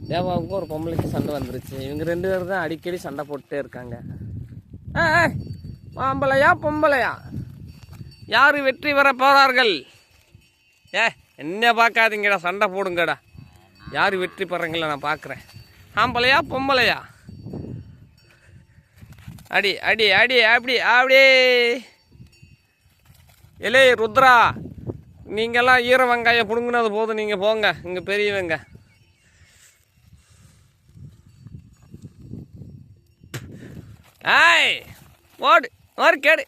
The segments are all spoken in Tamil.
தேவாவுக்கும் ஒரு பொம்பளைக்கு சண்டை வந்துருச்சு. இவங்க 2 பேர் தான் அடிக்கடி சண்டை போட்டுட்டே இருக்காங்க. ஆம்பளையா பொம்பளையா யார் வெற்றி பெற போகிறார்கள்? என்ன பார்க்காதீங்கடா, சண்டை போடுங்கடா. யார் வெற்றி பெறங்கள நான் பார்க்குறேன். ஆம்பளையா பொம்பளையா? அடி அடி அடி அப்படி அப்படியே. எலே ருத்ரா, நீங்கள்லாம் ஈர வெங்காயம் பிடுங்கினது போதும், நீங்கள் போங்க. இங்கே பெரியவங்க ஓடு ஒரு கேடு.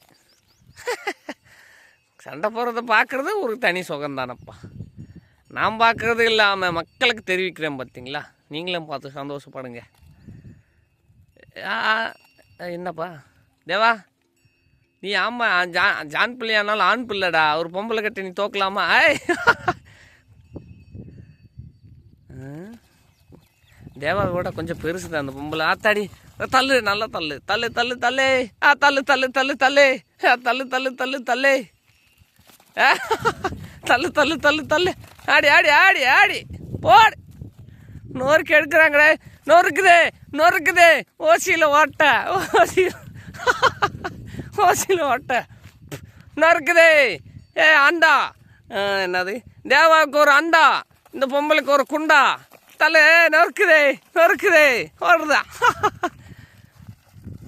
சண்டை போடுறத பார்க்குறது ஒரு தனி சுகம்தானப்பா. நான் பார்க்குறது இல்லாமல் மக்களுக்கு தெரிவிக்கிறேன் பார்த்தீங்களா? நீங்களும் பார்த்து சந்தோஷப்படுங்க. என்னப்பா தேவா, நீ ஆமாம் ஜான் பிள்ளையானாலும் ஆண் பிள்ளைடா. ஒரு பொம்பளை கட்டி நீ தோக்கலாமா? தேவாவோட கொஞ்சம் பெருசு தான் அந்த பொம்பளை. ஆத்தாடி தள்ளு, நல்லா தள்ளு தள்ளு தள்ளு தள்ளு. தள்ளு தள்ளு தள்ளு தள்ளு. தள்ளு தள்ளு தள்ளு தள்ளு. தள்ளு தள்ளு தள்ளு தள்ளு. ஆடி ஆடி ஆடி ஆடி போடு. நொறுக்கு எடுக்கிறாங்களே. நொறுக்குதே நொறுக்குதே. ஓசியில் ஓட்ட ஓசியில் ஓட்ட நொறுக்குதே. அண்டா என்னது? தேவாவுக்கு ஒரு அண்டா, இந்த பொம்பளைக்கு ஒரு குண்டா. தலை நொறுக்குதே நொறுக்குதே. ஓடுதா?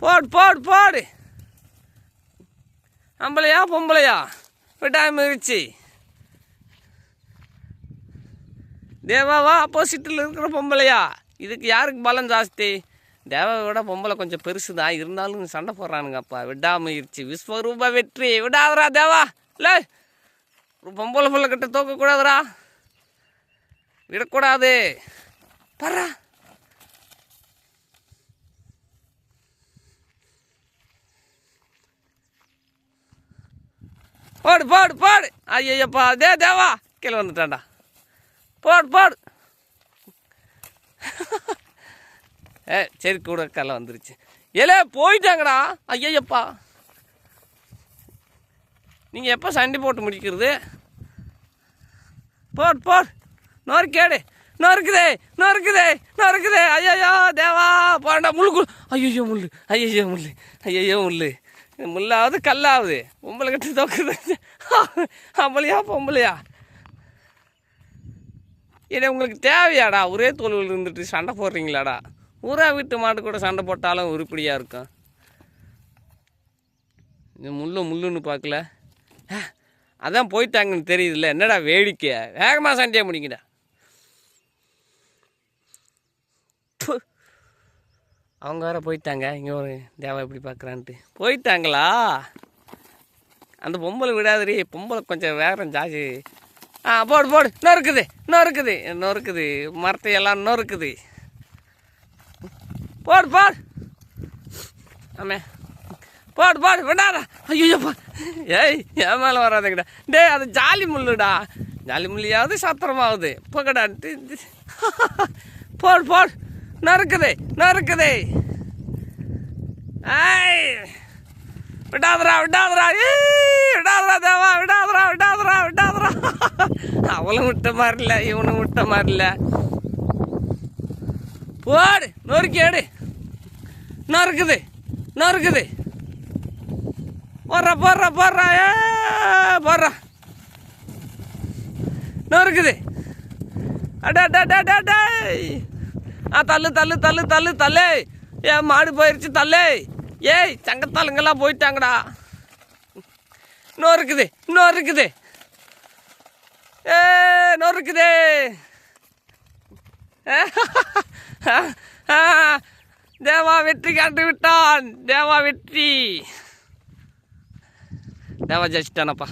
போடு போடு போடு. ஆம்பளையா பொம்பளையா? விடாமிருச்சு. தேவாவா ஆப்போசிட்டில் இருக்கிற பொம்பளையா? இதுக்கு யாருக்கு பலம் ஜாஸ்தி? தேவாவோட பொம்பளை கொஞ்சம் பெருசு தான், இருந்தாலும் சண்டை போடுறானுங்கப்பா. விடாமுயற்சி விஸ்வரூப வெற்றி. விடாதரா தேவா. இல்லை ஒரு பொம்பளை பிள்ளை கிட்ட தோக்கக்கூடாதுரா, விடக்கூடாது. பர்றா போடு போடு போடு. ஐயப்பா தேவா கீழே வந்துட்டான்டா. போடு போடு. சரி கூட கலை வந்துருச்சு. ஏலே போயிட்டாங்கடா. ஐயப்பா, நீங்கள் எப்போ சண்டை போட்டு முடிக்கிறது? போடு போடு. நொறுக்கேடு நொறுக்குதே நொறுக்குதே நொறுக்குதே. ஐயோ தேவா போண்டா. முள்ளு. ஐயோ முள்ளு. ஐயோ முள்ளு. ஐயோ முள்ளு. முள்ளாவது கல்லாவது பொம்பளை கட்டி தோக்குது. ஆம்பளையா பொம்பளையா? ஏன்னா உங்களுக்கு தேவையாடா? ஒரே தோல்வியில் இருந்துட்டு சண்டை போடுறீங்களாடா? ஊரா வீட்டு மாட்டு கூட சண்டை போட்டாலும் உருப்படியாக இருக்கும். இந்த முள்ளுன்னு பார்க்கல. அதான் போயிட்டாங்கன்னு தெரியுதுல்ல. என்னடா வேடிக்கை? வேகமாக சண்டையை முடிங்கடா. அவங்க வேறு போயிட்டாங்க. இங்கே ஒரு தேவா எப்படி பார்க்குறான்ட்டு போயிட்டாங்களா? அந்த பொம்பளை விடாதடி. பொம்பளை கொஞ்சம் வேகம் ஜாஸ்தி. போடு போடு. நொறுக்குது நொறுக்குது நொறுக்குது. மரத்தையெல்லாம் நொறுக்குது. போடு போடு. ஆமே போடு போடு. விடாதா. ஐயோப்பா. என் மேலே வராதுங்கடா. அது ஜாலி முள்ளுடா. ஜாலி முள்ளியாவது சத்திரமாகுது. போகடான்ட்டு. போடு போடு. நறுக்குது நறுக்குது. விடாதரா விடாதரா. விடாதரா தேவா. விடாதரா விடாதரா விடாதரா. அவளும் விட்ட மாதிரி இல்லை, இவனும் விட்ட மாதிரி இல்லை. போடு. நொறுக்கேடு. நறுக்குது நறுக்குது. போடுறா போடுறா போடுறா. போடுறா. நொறுக்குது. அடா. தள்ளு தள்ளு தள்ளு தள்ளு தள்ளு. மாடு போயிடுச்சு தள்ளு. சங்கத்தாளுங்கெல்லாம் போயிட்டாங்கடா. நொறுக்குது நொறுக்குது. நொறுக்குதே. தேவா வெற்றி காட்டு விட்டான். தேவா வெற்றி. தேவா ஜெயிச்சிட்டானப்பா.